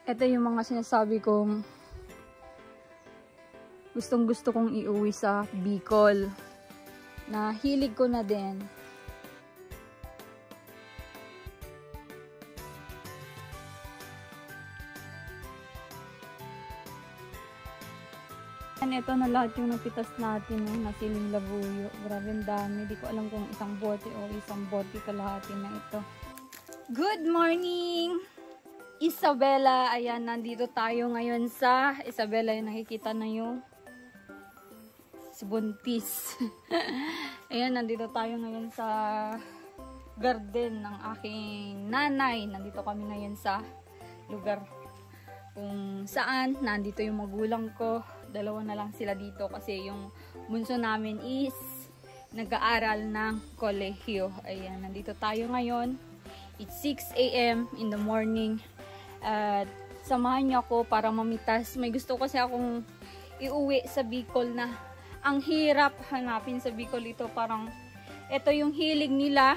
Ito yung mga sinasabi kong gustong-gusto kong iuwi sa Bicol. Na hilig ko na din. Ito na lahat yung napitas natin, na siling labuyo. Grabe ang dami. Di ko alam kung isang bote o isang bote kalahati na ito. Good morning! Isabela. Ayan, nandito tayo ngayon sa Isabela. Yung nakikita na yung si Buntis. Ayan, nandito tayo ngayon sa garden ng aking nanay. Nandito kami ngayon sa lugar kung saan nandito yung magulang ko. Dalawa na lang sila dito kasi yung bunso namin is nag-aaral ng kolehiyo. Ayan, nandito tayo ngayon. It's 6 AM in the morning. At samahan niyo ako para mamitas. May gusto kasi akong iuwi sa Bicol na ang hirap hanapin sa Bicol ito. Parang ito yung hilig nila.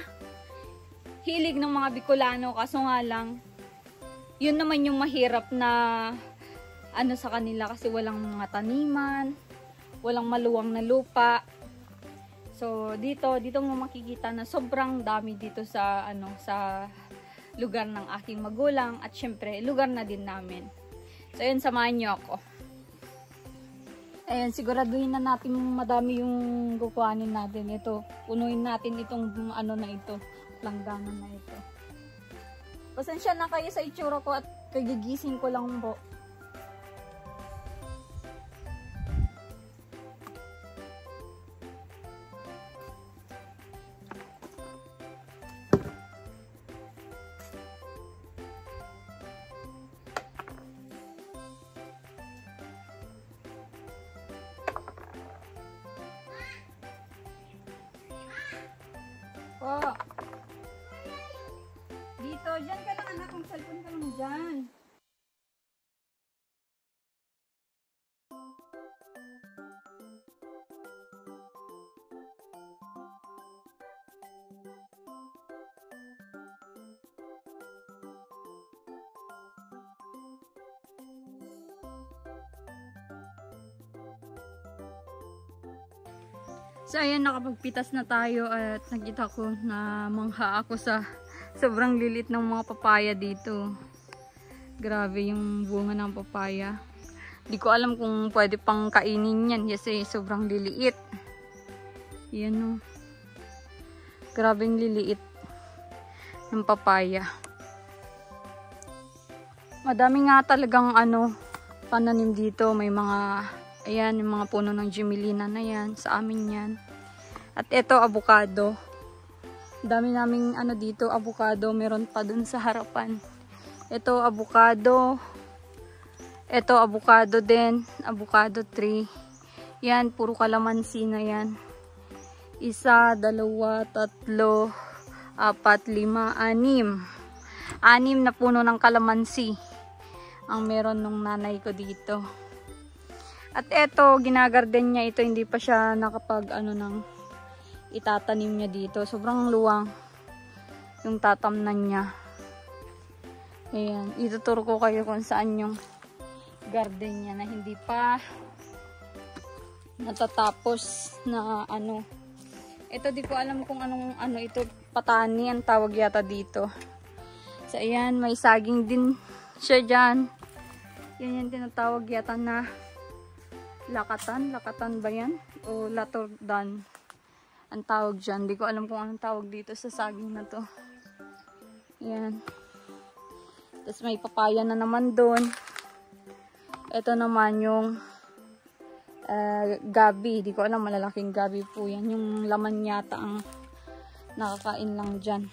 Hilig ng mga Bicolano. Kaso nga lang, yun naman yung mahirap na ano sa kanila kasi walang mga taniman, walang maluwang na lupa. So dito mo makikita na sobrang dami dito sa sa lugar ng aking magulang at syempre lugar na din namin. So ayun, samahan niyo ako. Ayan, siguraduhin na natin madami yung kukuhanin natin. Ito, punuin natin itong na ito, langganan na ito. Pasensya na kayo sa itsura ko at kagigising ko lang po. Oh. Dito, dyan ka lang anak, kung cellphone ka lang dyan. So ayan, nakapagpitas na tayo at nakita ko na mangha ako sa sobrang lilit ng mga papaya dito. Grabe yung bunga ng papaya. Di ko alam kung pwede pang kainin yan kasi sobrang liliit. Yan o. Grabe yung liliit ng papaya. Madami nga talagang pananim dito. May mga ayan, yung mga puno ng Gemelina na yan. Sa amin yan. At ito, avocado. Dami naming dito, avocado. Meron pa dun sa harapan. Ito, avocado. Ito, avocado din. Avocado tree. Yan, puro kalamansi na yan. 1, 2, 3, 4, 5, 6. 6 na puno ng kalamansi ang meron nung nanay ko dito. At eto, ginagarden niya ito, hindi pa siya nakapag nang itatanim niya dito. Sobrang luwang yung tatamnan niya. Ayan, ituturo ko kayo kung saan yung garden niya na hindi pa natatapos na Ito, di ko alam kung anong ito, patani ang tawag yata dito. So ayan, may saging din siya dyan. Yan yung tinatawag yata na lakatan ba yan? O latordan ang tawag dyan. Di ko alam kung anong tawag dito sa saging na to. Yan. Tapos may papaya na naman doon. Ito naman yung gabi. Di ko alam, malalaking gabi po yan. Yung laman yata ang nakakain lang dyan.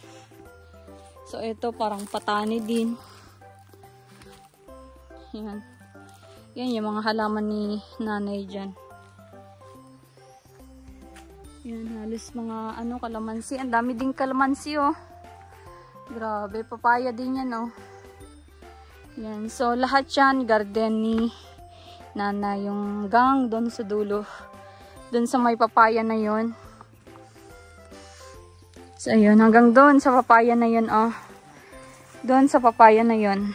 So ito parang patani din. Yan. Yan yung mga halaman ni nanay dyan. Yan, halos mga kalamansi. Ang dami din kalamansi oh. Grabe, papaya din yan oh. Yan, so lahat yan, garden ni nanay. Yung gang doon sa dulo. Doon sa may papaya na yon. So ayun, hanggang doon sa papaya na yon oh. Doon sa papaya na yon.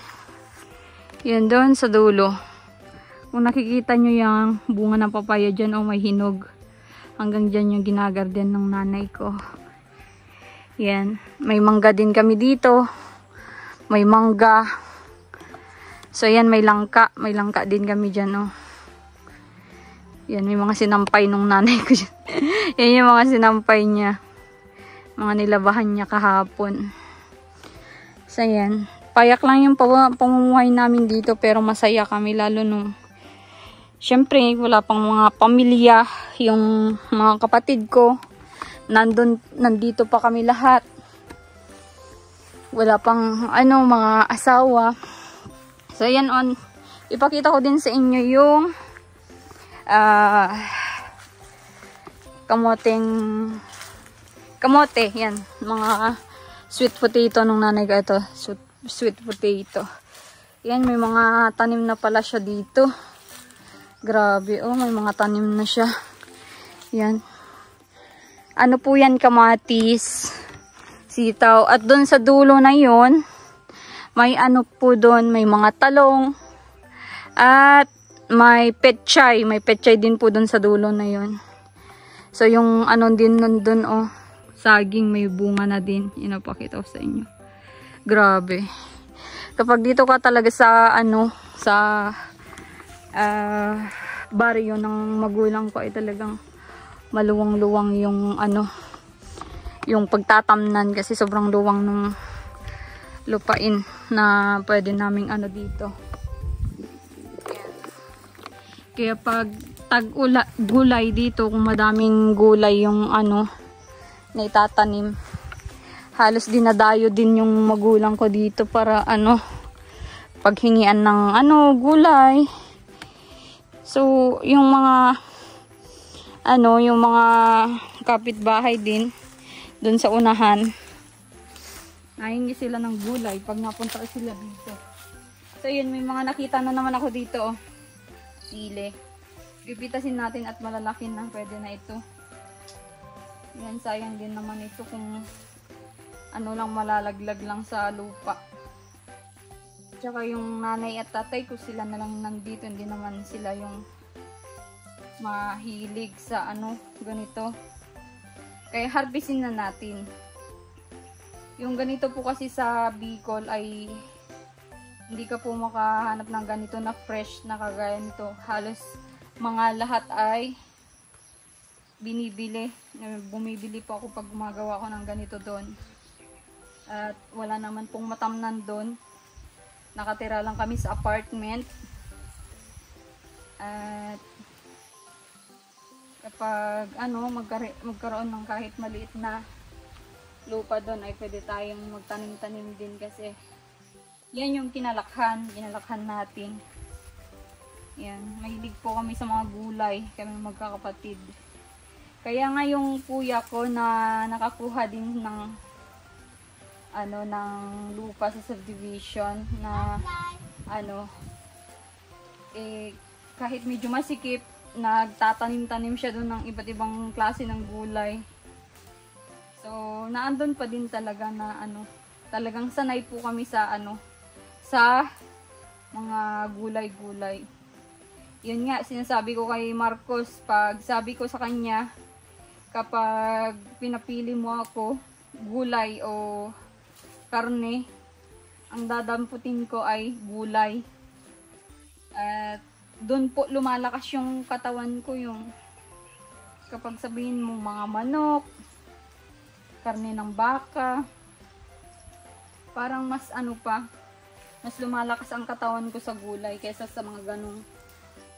Yan doon sa dulo. Kung nakikita nyo yung bunga ng papaya dyan, oh, may hinog. Hanggang dyan yung ginagarden ng nanay ko. Yan. May mangga din kami dito. May mangga. So yan, may langka. May langka din kami dyan, oh. Yan, may mga sinampay nung nanay ko dyan. Yan yung mga sinampay niya. Mga nilabahan niya kahapon. So yan. Payak lang yung pamumuhay namin dito, pero masaya kami lalo nung syempre wala pang mga pamilya, yung mga kapatid ko nandito pa kami lahat, wala pang mga asawa. So yan, ipakita ko din sa inyo yung kamote, yan, mga sweet potato nung nanay ko. Ito, sweet potato. Yan, may mga tanim na pala siya dito. Grabe, oh, may mga tanim na siya. Yan. Ano po yan, kamatis, sitaw. At doon sa dulo na yon, may po doon, may mga talong. At may petchay. May petchay din po doon sa dulo na yon. So, yung din nandun, oh, saging, may bunga na din. Inapakita ko sa inyo. Grabe. Kapag dito ka talaga sa sa baryo ng magulang ko, ay talagang maluwang-luwang yung yung pagtatamnan, kasi sobrang luwang ng lupain na pwede naming dito. Kaya pag gulay dito, kung madaming gulay yung na itatanim, halos dinadayo din yung magulang ko dito para paghingian ng gulay. So yung mga yung mga kapitbahay din doon sa unahan, nahingi sila ng gulay pag napunta sila dito. So yun, may mga nakita na naman ako dito, oh. Sili. Pipitasin natin at malalaki na, pwede na ito. Yan, sayang din naman ito kung lang, malalaglag lang sa lupa. Tsaka yung nanay at tatay ko, sila na lang nandito, hindi naman sila yung mahilig sa ganito. Kaya harvestin na natin. Yung ganito po kasi sa Bicol ay hindi ka po makahanap ng ganito na fresh na kagaya nito. Halos mga lahat ay binibili. Bumibili po ako pag gumagawa ko ng ganito doon. At wala naman pong matamnan doon. Nakatira lang kami sa apartment. At kapag magkaroon ng kahit maliit na lupa doon, ay pwede tayong magtanim-tanim din, kasi yan yung kinalakhan natin. Yan, mahilig po kami sa mga gulay, kami magkakapatid. Kaya nga yung kuya ko na nakakuha din ng ng lupa sa subdivision na kahit medyo masikip, nagtatanim-tanim siya doon ng iba't ibang klase ng gulay. So naandun pa din talaga na talagang sanay po kami sa sa mga gulay-gulay. Yun nga, sinasabi ko kay Marcos, pag sabi ko sa kanya, kapag pinapili mo ako, gulay o karne, ang dadamputin ko ay gulay. At doon po lumalakas yung katawan ko, yung kapag sabihin mo mga manok, karne ng baka, parang mas mas lumalakas ang katawan ko sa gulay kaysa sa mga ganong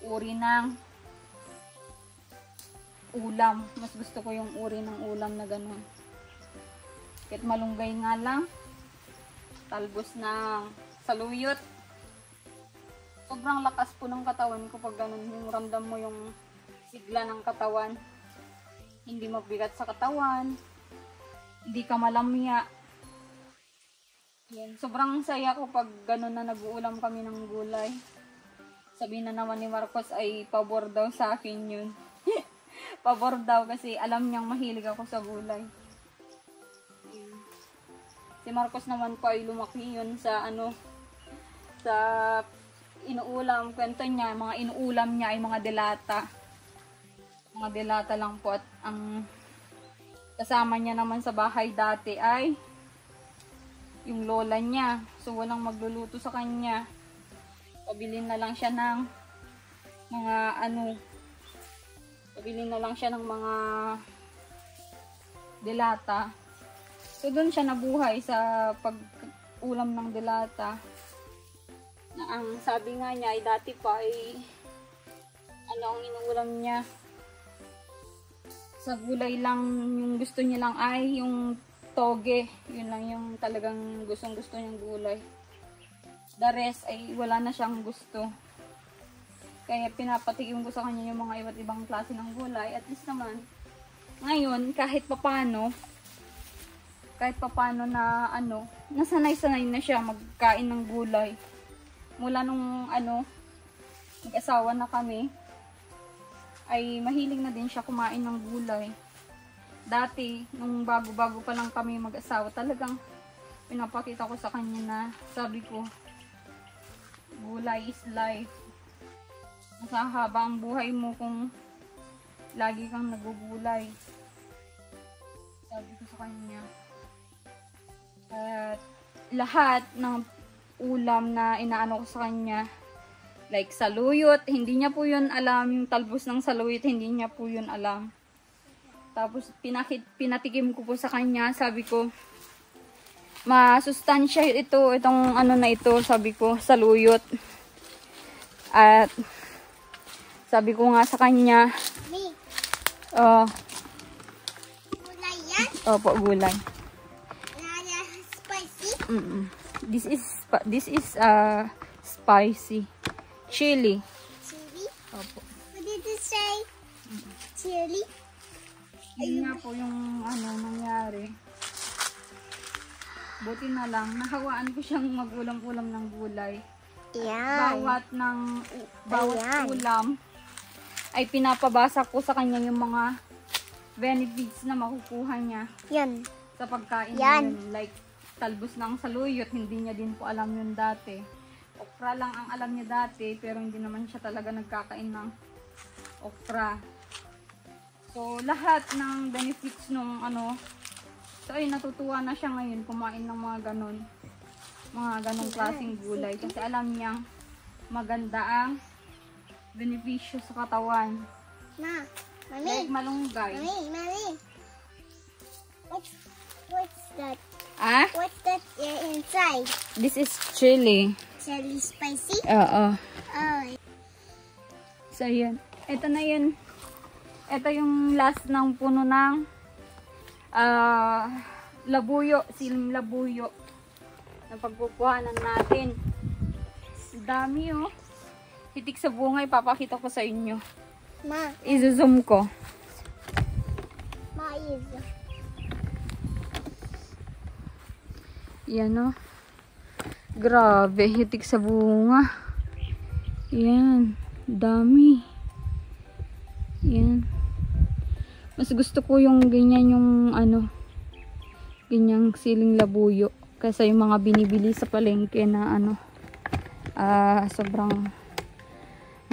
uri ng ulam. Mas gusto ko yung uri ng ulam na ganon. Kahit malunggay nga lang, talbos ng saluyot. Sobrang lakas po ng katawan ko pag ganun. Yung ramdam mo yung sigla ng katawan. Hindi mabigat sa katawan. Hindi ka malamya. Yan. Sobrang saya ko pag ganun na nag-uulam kami ng gulay. Sabihin na naman ni Marcos ay pabor daw sa akin yun. Pabor daw kasi alam niyang mahilig ako sa gulay. Si Marcos naman po ay lumaki yun sa sa inuulam, kwento niya, mga inuulam niya ay mga delata. Mga delata lang po, at ang kasama niya naman sa bahay dati ay yung lola niya. So walang magluluto sa kanya. Pabilin na lang siya ng mga pabilin na lang siya ng mga delata. So doon siya nabuhay sa pag-ulam ng delata. Na ang sabi nga niya ay dati pa ay ang inuulam niya sa gulay lang, yung gusto niya lang ay yung toge. Yun lang yung talagang gustong-gusto niyang gulay. The rest ay wala na siyang gusto. Kaya pinapatikim ko sa kanya yung mga iba't ibang klase ng gulay. At least naman, ngayon, kahit papano na nasanay-sanay na siya magkain ng gulay. Mula nung mag-asawa na kami, ay mahilig na din siya kumain ng gulay. Dati, nung bago-bago pa lang kami mag-asawa, talagang pinapakita ko sa kanya na sabi ko, gulay is life. Masahaba ang buhay mo kung lagi kang nagugulay. Sabi ko sa kanya. At lahat ng ulam na inaano ko sa kanya, like saluyot, hindi niya po yun alam. Yung talbos ng saluyot, hindi niya po yun alam. Tapos pinatikim ko po sa kanya, sabi ko, masustansya itong na ito, sabi ko, saluyot. At sabi ko nga sa kanya, gulay yan? Opo, gulay. Spicy? This is spicy. Chili. Chili? Opo. What did you say? Chili? Yun nga po yung nangyari. Buti na lang, nahawaan ko siyang magulam-ulam ng gulay. Yan. Bawat ulam ay pinapabasa ko sa kanya yung mga benefits na makukuha niya Yan. sa pagkain Yan. yun. Like, talbos ng saluyot, hindi niya din po alam yun dati. Okra lang ang alam niya dati, pero hindi naman siya talaga nagkakain ng okra. So, lahat ng benefits nung so ay natutuwa na siya ngayon kumain ng mga ganong klaseng gulay. Kasi alam niyang maganda ang benepisyo sa katawan. Ma, Like Mami. malunggay. Mami. What's that? Ah? What's that inside? This is chili. Chili spicy? Oo. Oh. So, yun. Ito na yun. Ito yung last ng puno ng labuyo. Siling labuyo. Na pagpupuhanan natin. Dami oh. Hitik sa bunga. Ipapakita ko sa inyo. Ma. I-zoom ko. Ma is. Yan oh. Grabe. Hitik sa bunga. Yan. Dami. Yan. Mas gusto ko yung ganyan yung ganyang siling labuyo kaysa yung mga binibili sa palengke na sobrang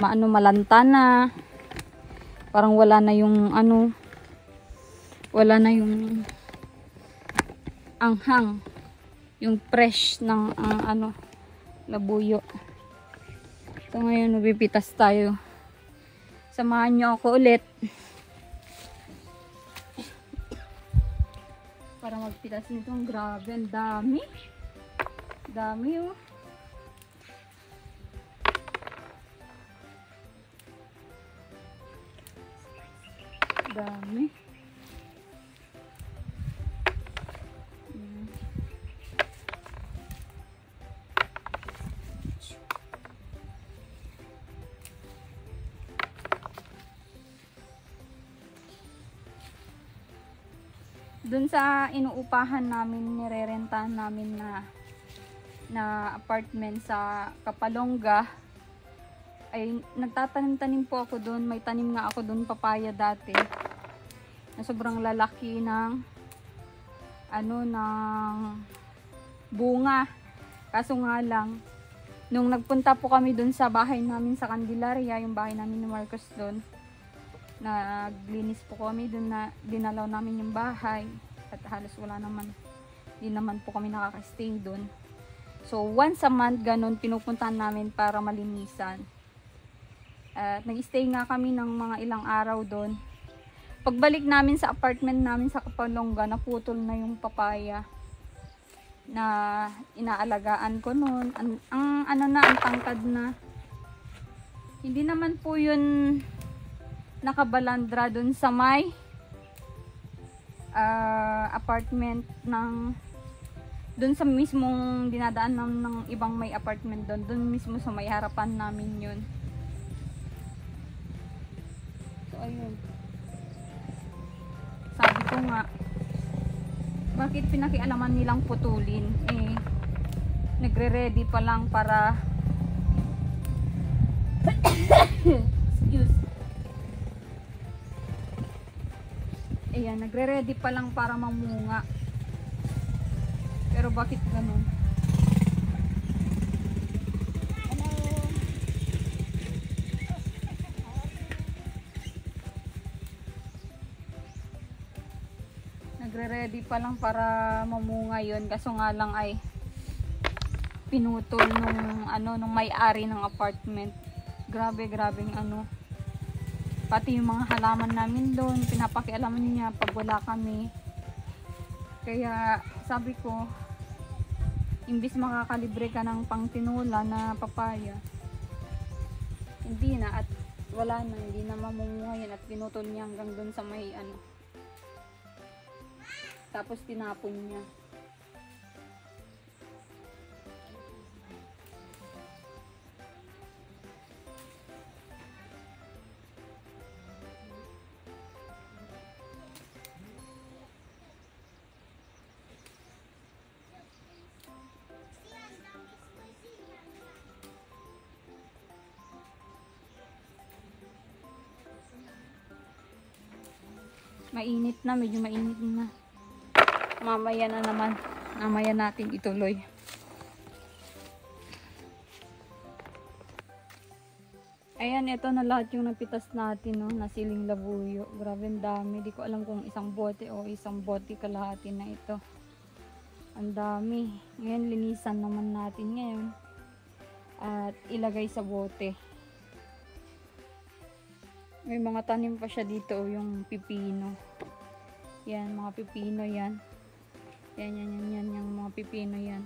malanta na. Parang wala na yung wala na yung anghang, yung fresh ng labuyo. So ngayon mabipitas tayo. Samahan nyo ako ulit para magpitas nitong. Grabe, ang dami. Dami oh. Dami. Doon sa inuupahan namin, nirerentahan namin na apartment sa Kapalonga, ay nagtatanim-tanim po ako doon. May tanim nga ako doon, papaya dati. Na sobrang lalaki ng ng bunga. Kaso nga lang, Nung nagpunta po kami dun sa bahay namin sa Candelaria, yung bahay namin ni Marcos dun, naglinis po kami dun, na dinalaw namin yung bahay at halos wala naman, di naman po kami nakaka-stay dun. So once a month ganun pinupuntahan namin para malinisan. At nag-stay nga kami ng mga ilang araw dun. Pagbalik namin sa apartment namin sa Kapalonga, naputol na yung papaya na inaalagaan ko noon. Ang tangkad na. Hindi naman po yun nakabalandra dun sa may apartment ng dun sa mismong dinadaan ng ibang may apartment dun mismo sa may harapan namin yun. So ayun, sabi ko nga, bakit pinakialaman nilang putulin? Nagre-ready pa lang para excuse. Ayan, nagre-ready pa lang para mamunga. Pero bakit ganun? Nagre-ready pa lang para mamunga yun. Kaso nga lang ay pinutol nung may-ari ng apartment. Grabing pati yung mga halaman namin doon, pinapakialaman niya pag wala kami. Kaya sabi ko, imbis makakalibre ka ng pangtinula na papaya, hindi na, at wala na, hindi na mamunga yan, at pinutol niya hanggang doon sa may tapos tinapon niya. Mainit na, medyo mainit na. Mamaya na naman. Mamaya natin ituloy. Ayan, ito na lahat yung napitas natin, no, na siling labuyo. Grabe ang dami. Di ko alam kung isang bote o isang bote kalahati na ito. Ang dami. Ngayon, linisan naman natin ngayon. At ilagay sa bote. May mga tanim pa siya dito, yung pipino. Yan, mga pipino yan. Yan, yung mga pipino yan.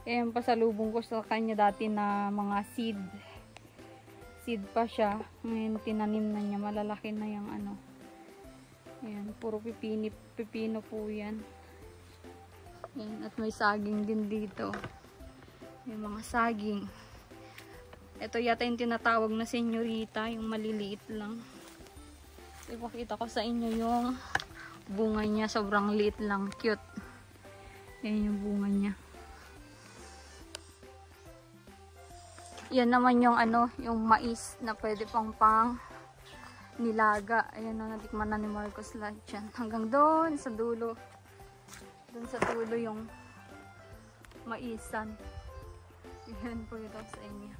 Yan, pasalubong ko sa kanya dati na mga seed. Seed pa siya. Ngayon, tinanim na niya. Malalaki na yung Yan, puro pipino po yan. Yan, at may saging din dito. Yung mga saging. Ito yata yung tinatawag na senyorita, yung maliliit lang. Ipakita ko sa inyo yung bunga niya, sobrang liit lang, cute. Yan yung bunga niya. Yan naman yung yung mais na pwede pang nilaga. Ayan na, natikman na ni Marcos lahat yan. Hanggang doon sa dulo. Doon sa dulo yung maisan. Yan po ito sa inyo.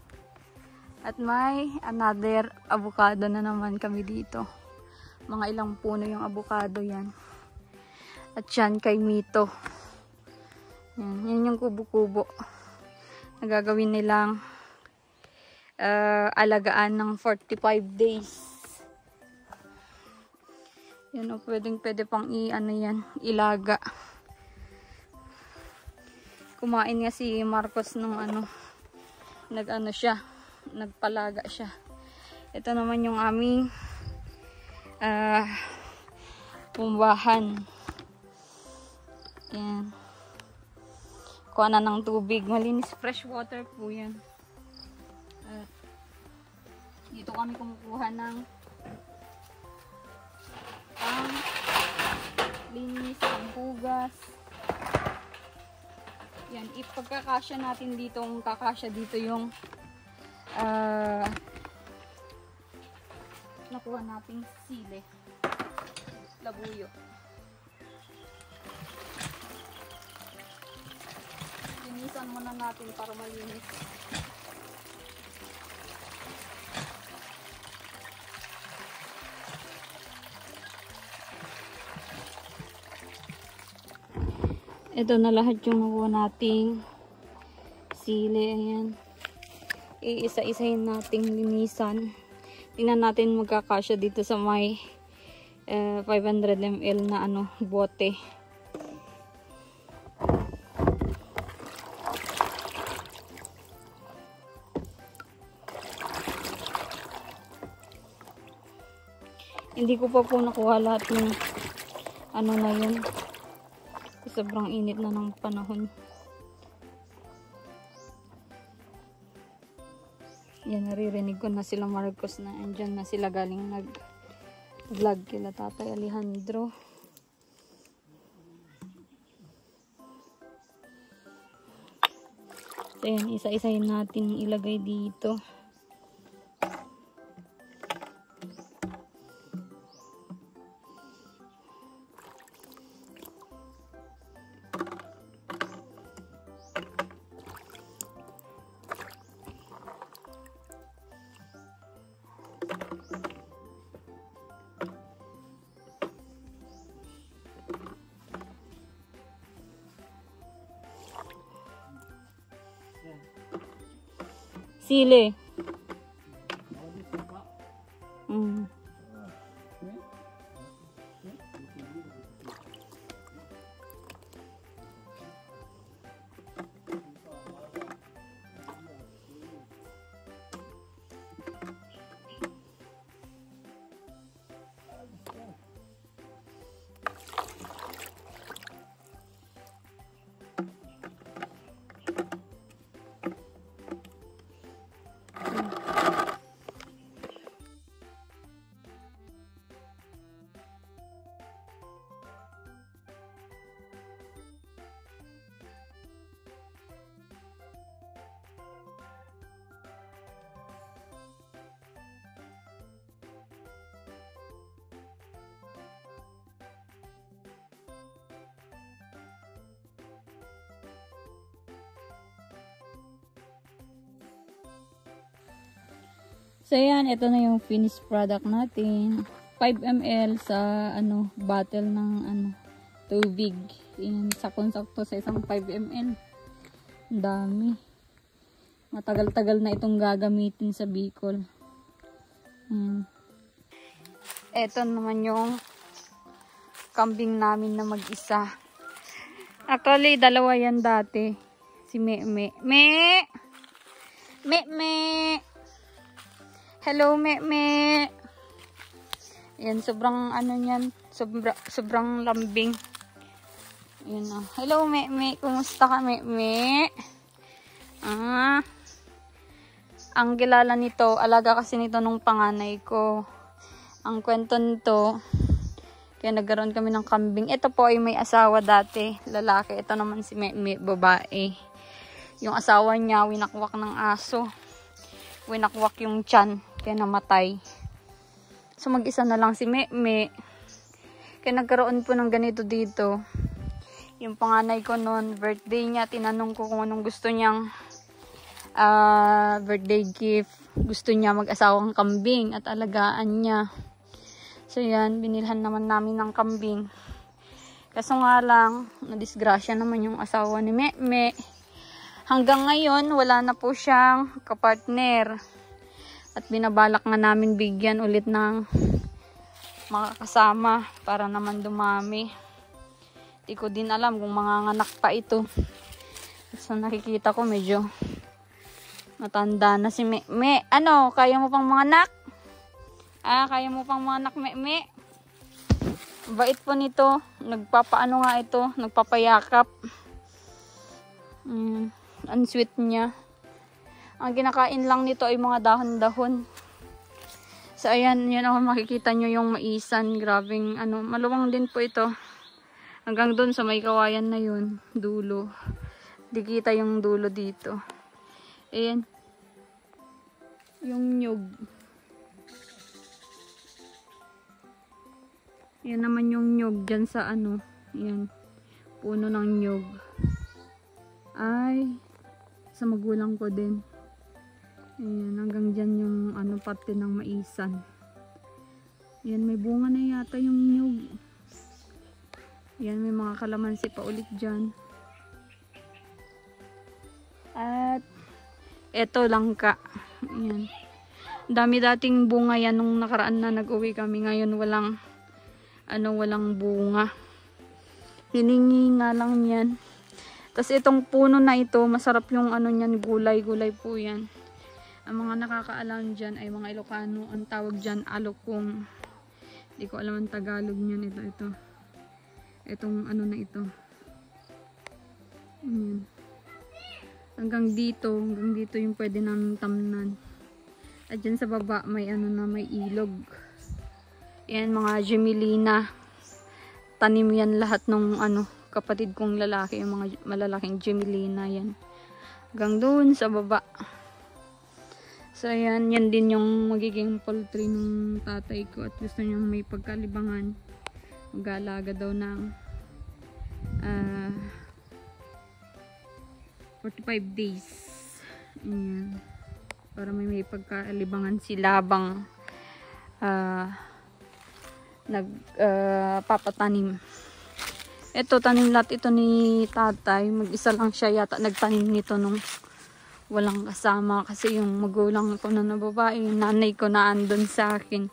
At may another avocado na naman kami dito. Mga ilang puno yung avocado yan. At yan kay Mito. Yan yung kubo-kubo. Nagagawin nilang alagaan ng 45 days. Yan o, pwede pang ilaga. Kumain nga si Marcos nung nagpalaga siya. Ito naman yung aming pumbahan. Yan. Kuha na ng tubig. Malinis, fresh water po yan. Dito kami kumukuha ng linis, ng hugas. Yan, ipagkakasya natin dito, kakasya dito yung nakuha nating sili, labuyo. Linisan muna natin para malinis. Ito na lahat yung nakuha nating sili. Ayan. Iisa-isahin nating linisan. Tingnan natin magkakasya dito sa may 500 ml na bote. Hindi ko pa po nakuha lahat ng na yun. Sobrang init na ng panahon. Yan, naririnig ko na sila Marcos na andyan na sila galing nag-vlog kila Tatay Alejandro. So yan, isa-isahin natin ilagay dito. Sili. So yan, ito na yung finished product natin. 5 ml sa bottle ng tubig. Yan, sakong-sakto sa isang 5 ml. Ang dami. Matagal-tagal na itong gagamitin sa Bicol. Ito naman yung kambing namin na mag-isa. Actually, dalawa yan dati. Si Me. Hello, Me. Ayan, sobrang niyan. Sobrang lambing. Ayan na. Hello, Me. Kumusta ka, Me? Ang kilala nito, alaga kasi nito nung panganay ko. Ang kwento nito, kaya nagkaroon kami ng kambing. Ito po ay may asawa dati, lalaki. Ito naman si Me, babae. Yung asawa niya, winakwak ng aso. Winakwak yung tiyan, kaya namatay. So mag-isa na lang si Me. Kaya nagkaroon po ng ganito dito. Yung panganay ko noon, birthday niya, tinanong ko kung anong gusto niyang birthday gift. Gusto niya mag-asawang kambing at alagaan niya. So yan, binilhan naman namin ng kambing. Kaso nga lang, nadisgrasya naman yung asawa ni Me. Hanggang ngayon, wala na po siyang kapartner. At binabalak nga namin bigyan ulit ng mga kasama para naman dumami. Di ko din alam kung manganganak pa ito. So nakikita ko medyo matanda na si Me. Kaya mo pang manganak? Kaya mo pang manganak, Me? Bait po nito. Nagpapaano nga ito. Nagpapayakap. Ang sweet niya. Ang kinakain lang nito ay mga dahon-dahon. So ayan, yan ako makikita nyo yung maisan. Grabing maluwang din po ito. Hanggang doon sa may kawayan na yun, dulo. Di kita yung dulo dito. Ayan. Yung nyug. Yan naman yung nyug dyan sa yan. Puno ng nyug. Ay, sa magulang ko din. Ayan, hanggang dyan yung parte ng maisan. Ayan, may bunga na yata yung nyug. Ayan, may mga kalamansi pa ulit dyan. At eto langka. Ayan. Dami dating bunga yan nung nakaraan na nag-uwi kami. Ngayon walang bunga. Hiningi nga lang yan. Tapos itong puno na ito, masarap yung niyan, gulay-gulay po yan. Ang mga nakakaalam dyan ay mga Ilocano. Ang tawag dyan, alokong. Hindi ko alam ang Tagalog niyan. Ito. Itong na ito. Ayan. Hanggang dito yung pwede namin tamnan. At dyan sa baba may may ilog. Yan mga Gemelina. Tanim yan lahat ng kapatid kong lalaki, yung mga malalaking Gemelina yan. Hanggang doon sa baba. So yan din yung magiging poultry ng tatay ko at gusto niyang may pagkalibangan. Mag-aalaga daw ng 45 days. Ayan. Para may pagkalibangan sila habang papatanim. Ito, tanim lahat ito ni tatay. Mag-isa lang siya yata nagtanim nito nung walang kasama. Kasi yung magulang ko na babae, yung nanay ko na andun sa akin.